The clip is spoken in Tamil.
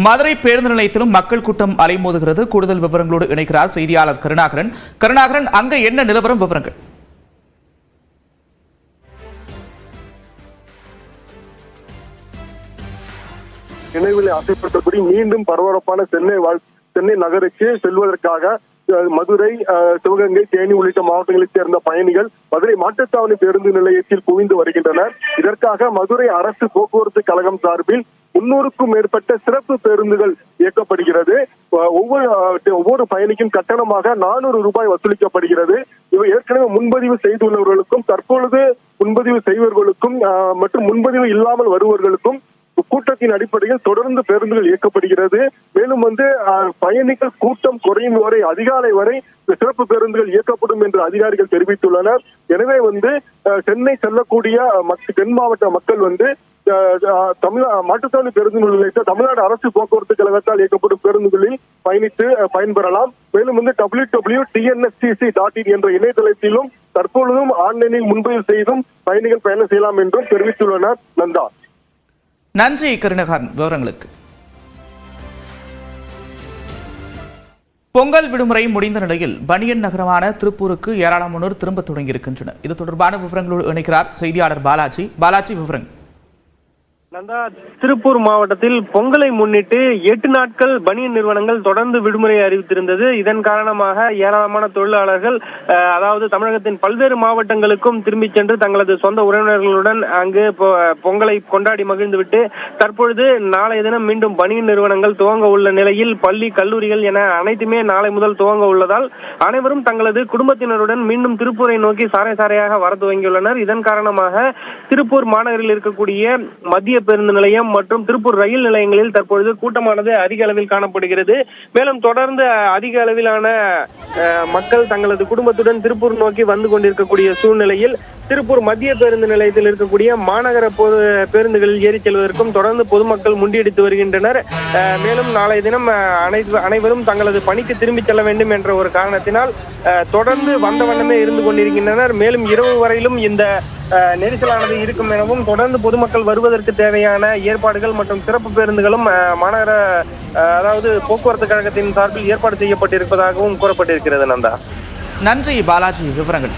மதுரை பேருந்து நிலையத்திலும் மக்கள் கூட்டம் அலைமோதுகிறது. கூடுதல் விவரங்களோடு இணைக்கிறார் செய்தியாளர் கருணாகரன். கருணாகரன், அங்க என்ன நிலவரம், விவரங்கள்? நினைவில் ஆசைப்பட்டபடி மீண்டும் பரபரப்பான சென்னை நகருக்கு செல்வதற்காக மதுரை, சிவகங்கை, தேனி உள்ளிட்ட மாவட்டங்களைச் சேர்ந்த பயணிகள் மதுரை மாட்டுத்தாவணி பேருந்து நிலையத்தில் குவிந்து வருகின்றனர். இதற்காக மதுரை அரசு போக்குவரத்து கழகம் சார்பில் 300க்கும் மேற்பட்ட சிறப்பு பேருந்துகள் இயக்கப்படுகிறது. ஒவ்வொரு பயணிக்கும் கட்டணமாக 400 ரூபாய் வசூலிக்கப்படுகிறது. இவை ஏற்கனவே முன்பதிவு செய்துள்ளவர்களுக்கும் தற்பொழுது முன்பதிவு செய்வர்களுக்கும் மற்றும் முன்பதிவு இல்லாமல் வருவர்களுக்கும் கூட்டத்தின் அடிப்படையில் தொடர்ந்து பேருந்துகள் இயக்கப்படுகிறது. மேலும் பயணிகள் கூட்டம் குறையும் வரை அதிகாலை வரை சிறப்பு பேருந்துகள் இயக்கப்படும் என்று அதிகாரிகள் தெரிவித்துள்ளனர். எனவே சென்னை செல்லக்கூடிய தென் மாவட்ட மக்கள் மாட்டுத்தாவணி பேருந்து நிலையத்தில் தமிழ்நாடு அரசு போக்குவரத்து கழகத்தால் இயக்கப்படும் பேருந்துகளில் பயணித்து பயன்பெறலாம். மேலும் www.tnscc.in என்ற இணையதளத்திலும் தற்பொழுதும் ஆன்லைனில் முன்பதிவு செய்தும் பயணிகள் பயணம் செய்யலாம் என்றும் தெரிவித்துள்ளனர். நந்தா, நன்றி கருணாகரன் விவரங்களுக்கு. பொங்கல் விடுமுறை முடிந்த நிலையில் பனியன் நகரமான திருப்பூருக்கு ஏராளமானோர் திரும்ப தொடங்கியிருக்கின்றனர். இது தொடர்பான விவரங்களோடு இணைக்கிறார் செய்தியாளர் பாலாஜி. விவரங்கள். நந்தா, திருப்பூர் மாவட்டத்தில் பொங்கலை முன்னிட்டு 8 நாட்கள் பனியன் நிறுவனங்கள் தொடர்ந்து விடுமுறை அறிவித்திருந்தது. இதன் காரணமாக ஏராளமான தொழிலாளர்கள் அதாவது தமிழகத்தின் பல்வேறு மாவட்டங்களுக்கும் திரும்பி சென்று தங்களது சொந்த உறவினர்களுடன் அங்கு பொங்கலை கொண்டாடி மகிழ்ந்துவிட்டு தற்பொழுது நாளைய தினம் மீண்டும் பனியன் நிறுவனங்கள் துவங்க உள்ள நிலையில் பள்ளி, கல்லூரிகள் என அனைத்துமே நாளை முதல் துவங்க உள்ளதால் அனைவரும் தங்களது குடும்பத்தினருடன் மீண்டும் திருப்பூரை நோக்கி சாறை சாறையாக வர துவங்கியுள்ளனர். இதன் காரணமாக திருப்பூர் மாநகரில் இருக்கக்கூடிய மத்திய பேருந்து நிலையம் மற்றும் திருப்பூர் ரயில் நிலையங்களில் தற்பொழுது கூட்டமானது அதிக அளவில் காணப்படுகிறது. மேலும் தொடர்ந்து அதிக அளவிலான மக்கள் தங்களது குடும்பத்துடன் திருப்பூர் நோக்கி வந்து கொண்டிருக்கக்கூடிய சூழ்நிலையில் திருப்பூர் மத்திய பேருந்து நிலையத்தில் இருக்கக்கூடிய மாநகர பேருந்துகளில் ஏறி செல்வதற்கும் தொடர்ந்து பொதுமக்கள் முண்டியடித்து வருகின்றனர். மேலும் நாளைய தினம் அனைவரும் தங்களது பணிக்கு திரும்பி செல்ல வேண்டும் என்ற ஒரு காரணத்தினால் தொடர்ந்து வந்த வண்ணமே இருந்து கொண்டிருக்கின்றனர். மேலும் இரவு வரையிலும் இந்த நெரிசலானது இருக்கும் எனவும் தொடர்ந்து பொதுமக்கள் வருவதற்கு தேவையான ஏற்பாடுகள் மற்றும் சிறப்பு பேருந்துகளும் மாநகர அதாவது போக்குவரத்து கழகத்தின் சார்பில் ஏற்பாடு செய்யப்பட்டிருப்பதாகவும் கூறப்பட்டிருக்கிறது. நந்தா, நன்றி பாலாஜி விவரங்கள்.